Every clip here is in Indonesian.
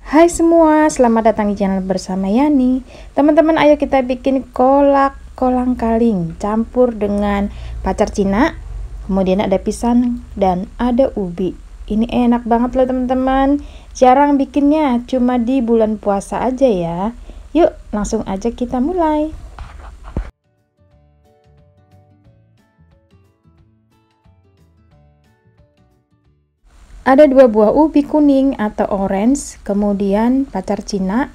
Hai semua, selamat datang di channel bersama Yani. Teman-teman, ayo kita bikin kolak kolang-kaling campur dengan pacar Cina. Kemudian ada pisang dan ada ubi. Ini enak banget loh teman-teman. Jarang bikinnya, cuma di bulan puasa aja ya. Yuk, langsung aja kita mulai. Ada 2 buah ubi kuning atau orange, kemudian pacar Cina,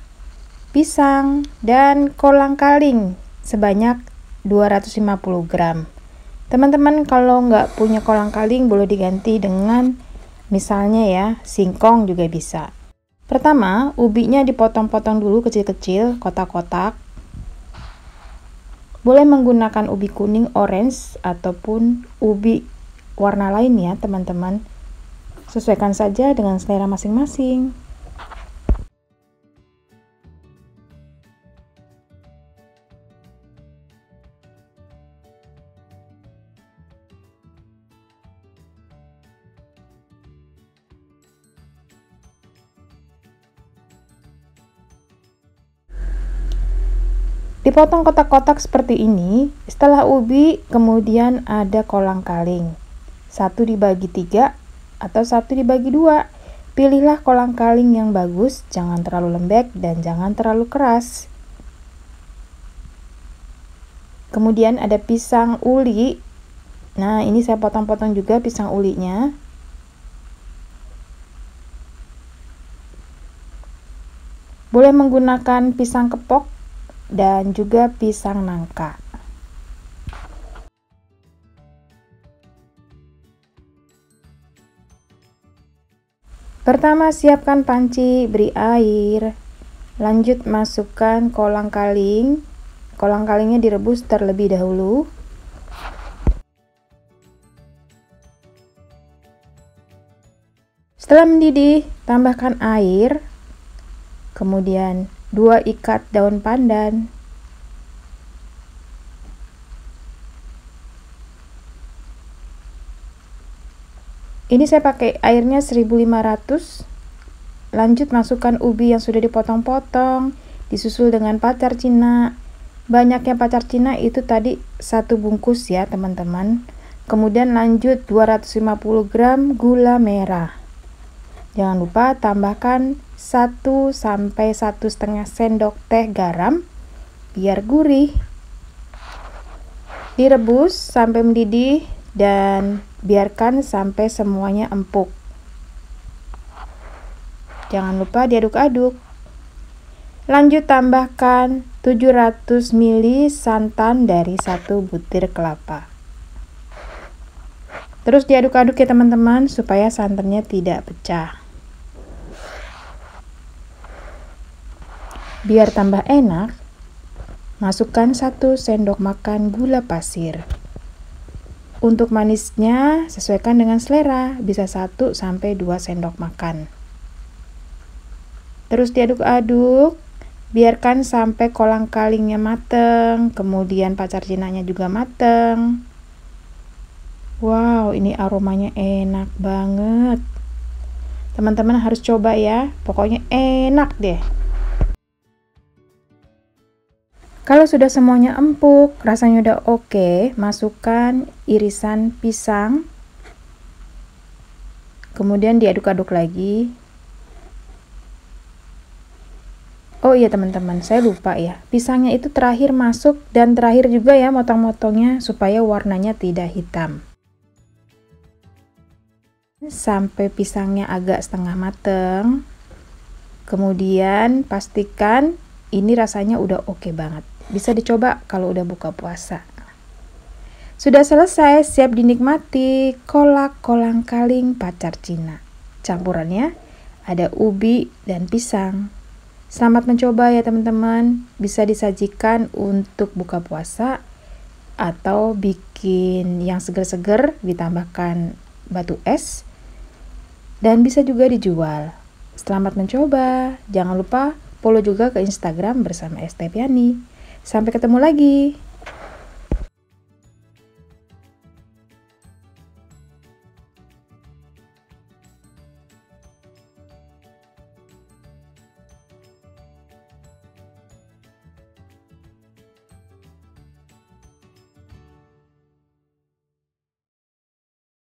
pisang, dan kolang-kaling sebanyak 250 gram. Teman-teman kalau nggak punya kolang-kaling boleh diganti dengan misalnya ya singkong juga bisa. Pertama, ubinya dipotong-potong dulu kecil-kecil, kotak-kotak. Boleh menggunakan ubi kuning, orange, ataupun ubi warna lain ya teman-teman. Sesuaikan saja dengan selera masing-masing. Dipotong kotak-kotak seperti ini. Setelah ubi, kemudian ada kolang-kaling. 1 dibagi 3 atau 1 dibagi 2. Pilihlah kolang-kaling yang bagus, jangan terlalu lembek dan jangan terlalu keras. Kemudian ada pisang uli. Nah, ini saya potong-potong juga pisang ulinya. Boleh menggunakan pisang kepok dan juga pisang nangka. Pertama, siapkan panci, beri air. Lanjut masukkan kolang-kaling. Kolang-kalingnya direbus terlebih dahulu. Setelah mendidih, tambahkan air. Kemudian 2 ikat daun pandan. Ini saya pakai airnya 1500. Lanjut masukkan ubi yang sudah dipotong-potong, disusul dengan pacar Cina. Banyaknya pacar Cina itu tadi 1 bungkus ya teman-teman. Kemudian lanjut 250 gram gula merah. Jangan lupa tambahkan 1 sampai 1,5 sendok teh garam biar gurih. Direbus sampai mendidih dan biarkan sampai semuanya empuk. Jangan lupa diaduk-aduk. Lanjut tambahkan 700 ml santan dari 1 butir kelapa. Terus diaduk-aduk ya teman-teman supaya santannya tidak pecah. Biar tambah enak, masukkan 1 sendok makan gula pasir. Untuk manisnya sesuaikan dengan selera, bisa 1 sampai 2 sendok makan. Terus diaduk-aduk, biarkan sampai kolang-kalingnya mateng, kemudian pacar cinanya juga mateng. Wow, ini aromanya enak banget. Teman-teman harus coba ya, pokoknya enak deh. Kalau sudah semuanya empuk, rasanya udah oke, masukkan irisan pisang. Kemudian diaduk-aduk lagi. Oh iya teman-teman, saya lupa ya. Pisangnya itu terakhir masuk dan terakhir juga ya motong-motongnya supaya warnanya tidak hitam. Sampai pisangnya agak setengah mateng. Kemudian pastikan ini rasanya udah oke banget. Bisa dicoba kalau udah buka puasa. Sudah selesai, siap dinikmati kolak kolang-kaling pacar Cina. Campurannya ada ubi dan pisang. Selamat mencoba ya teman-teman. Bisa disajikan untuk buka puasa atau bikin yang seger-seger ditambahkan batu es. Dan bisa juga dijual. Selamat mencoba. Jangan lupa follow juga ke Instagram bersama Estepiani. Sampai ketemu lagi.